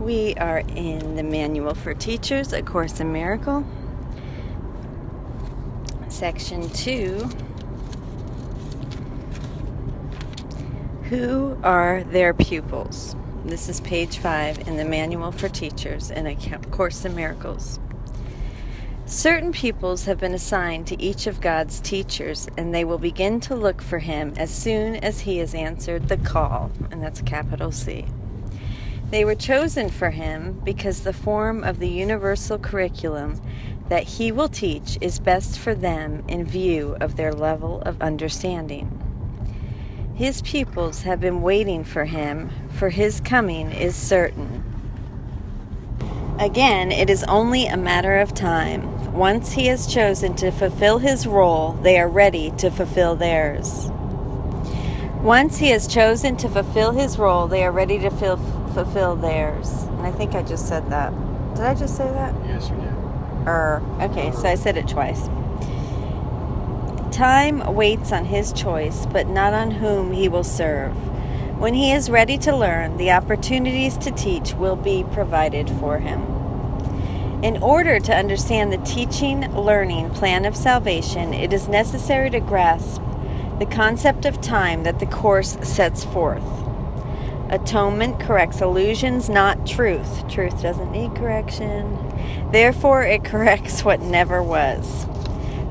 We are in the Manual for Teachers, A Course in Miracle, Section 2. Who are their pupils? This is page 5 in the Manual for Teachers in A Course in Miracles. Certain pupils have been assigned to each of God's teachers, and they will begin to look for him as soon as he has answered the call, and that's a capital C. They were chosen for him because the form of the universal curriculum that he will teach is best for them in view of their level of understanding. His pupils have been waiting for him, for his coming is certain. Again, it is only a matter of time. Once he has chosen to fulfill his role, they are ready to fulfill theirs. Once he has chosen to fulfill his role, they are ready to fulfill theirs. And I think I just said that. Did I just say that? Yes, you did. Okay, so I said it twice. Time waits on his choice, but not on whom he will serve. When he is ready to learn, the opportunities to teach will be provided for him. In order to understand the teaching-learning plan of salvation, it is necessary to grasp the concept of time that the Course sets forth. Atonement corrects illusions, not truth. Truth doesn't need correction. Therefore, it corrects what never was.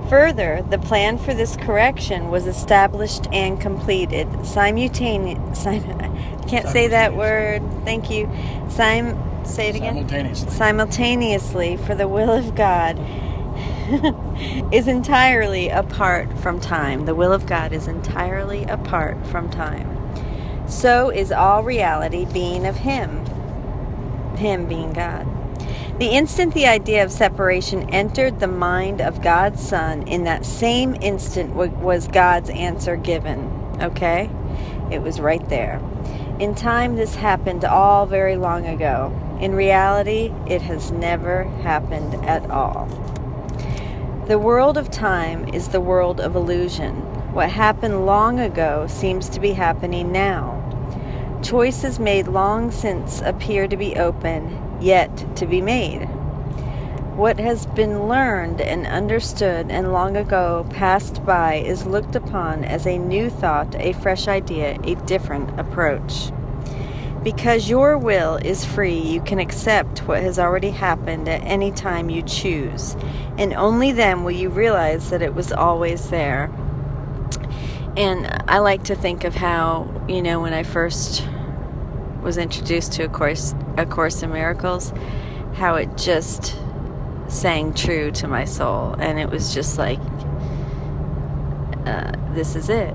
Further, the plan for this correction was established and completed simultaneously. Simultaneously, for the will of God is entirely apart from time. The will of God is entirely apart from time. So is all reality being of him being God. The instant the idea of separation entered the mind of God's Son, in that same instant was God's answer given. Okay? It was right there. In time, this happened all very long ago. In reality, it has never happened at all. The world of time is the world of illusion. What happened long ago seems to be happening now. Choices made long since appear to be open, yet to be made. What has been learned and understood and long ago passed by is looked upon as a new thought, a fresh idea, a different approach. Because your will is free, you can accept what has already happened at any time you choose, and only then will you realize that it was always there. And I like to think of how, when I first was introduced to A Course in Miracles, how it just sang true to my soul. And it was just like, this is it,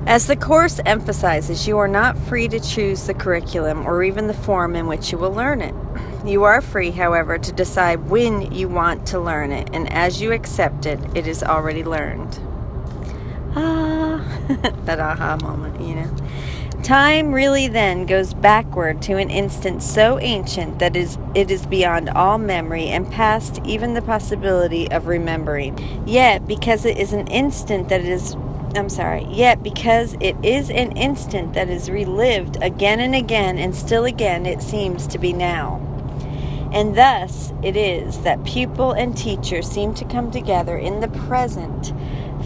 As the Course emphasizes, you are not free to choose the curriculum or even the form in which you will learn it. You are free, however, to decide when you want to learn it, and as you accept it, it is already learned. That aha moment, Time really then goes backward to an instant so ancient that it is beyond all memory and past even the possibility of remembering. Yet, because it is an instant that is relived again and again and still again, it seems to be now. And thus it is that pupil and teacher seem to come together in the present,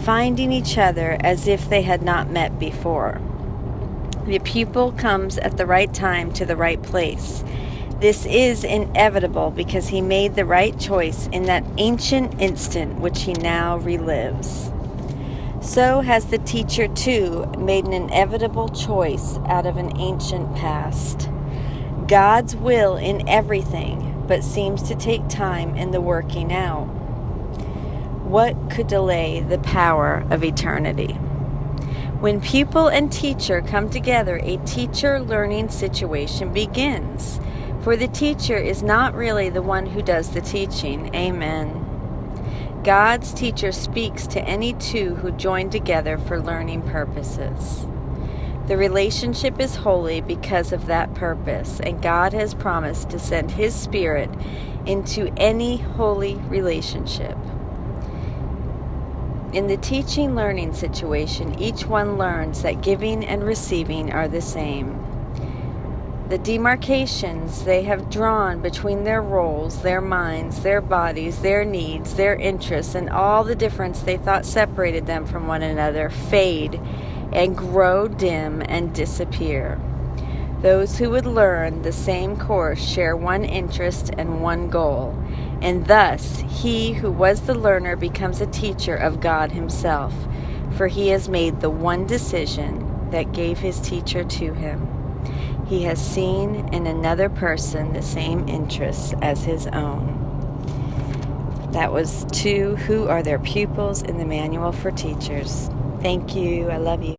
finding each other as if they had not met before. The pupil comes at the right time to the right place. This is inevitable because he made the right choice in that ancient instant which he now relives. So has the teacher, too, made an inevitable choice out of an ancient past. God's will in everything, but seems to take time in the working out. What could delay the power of eternity? When pupil and teacher come together, a teacher-learning situation begins. For the teacher is not really the one who does the teaching. Amen. God's teacher speaks to any two who join together for learning purposes. The relationship is holy because of that purpose, and God has promised to send His Spirit into any holy relationship. In the teaching-learning situation, each one learns that giving and receiving are the same. the demarcations they have drawn between their roles, their minds, their bodies, their needs, their interests, and all the difference they thought separated them from one another fade and grow dim and disappear. Those who would learn the same course share one interest and one goal, and thus he who was the learner becomes a teacher of God himself, for he has made the one decision that gave his teacher to him. He has seen in another person the same interests as his own. That was 2 Who are their pupils in the Manual for Teachers. Thank you. I love you.